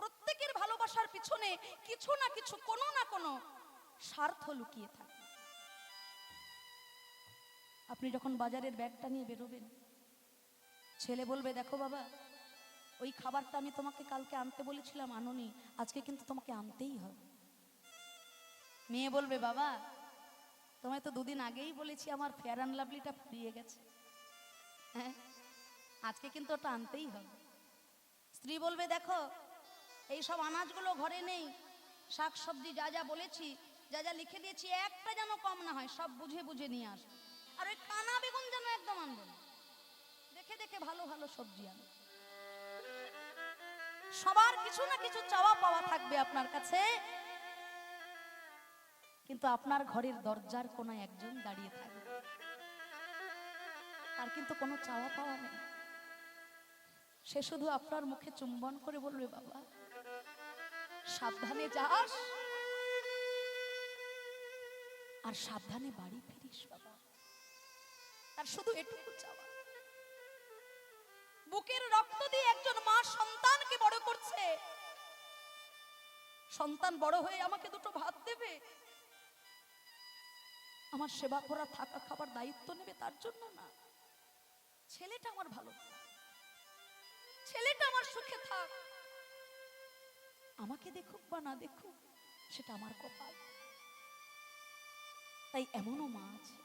প্রত্যেকের ভালোবাসার পিছনে কিছু না কিছু, কোনো না কোনো স্বার্থ লুকিয়ে থাকে। আপনি যখন বাজারের ব্যাগটা নিয়ে বেরোবেন, ছেলে বলবে, দেখো বাবা, ওই খাবারটা আমি তোমাকে কালকে আনতে বলেছিলাম, আনোনি, আজকে কিন্তু তোমাকে আনতেই হবে। মেয়ে বলবে, বাবা তোমায় তো দুদিন আগেই বলেছি আমার ফেয়ার অ্যান্ড লাভলিটা ফুরিয়ে গেছে, হ্যাঁ আজকে কিন্তু ওটা আনতেই হবে। স্ত্রী বলবে, দেখো এই সব আনাজগুলো ঘরে নেই, শাক সবজি যা যা বলেছি, যা যা লিখে দিয়েছি, একটা যেন কম না হয়, সব বুঝে বুঝে নিয়ে আস। আর ওই কানা বেগুন যেন একদম আনবে না, দেখে দেখে ভালো ভালো সবজি আনবে। সবার কিছু না কিছু চাওয়া পাওয়া থাকবে আপনার কাছে, কিন্তু আপনার ঘরের দরজার কোনায় একজন দাঁড়িয়ে থাকবে, তার কিন্তু কোনো চাওয়া পাওয়া নেই। সে শুধু আপনার মুখে চুম্বন করে বলবে, বাবা সাবধানে যাস আর সাবধানে বাড়ি ফিরিস বাবা। তার শুধু এটুকু চাওয়া। বুকের রক্ত দিয়ে একজন মা সন্তানকে বড় করছে, সন্তান বড় হয়ে আমাকে দুটো ভাত দেবে, আমার সেবা করা, থাকা, খাবার দায়িত্ব নেবে, তার জন্য না। ছেলেটা আমার ভালো, ছেলেটা আমার সুখে থাক, আমাকে দেখুক বা না দেখুক সেটা আমার কপাল। তাই এমনও মা আছে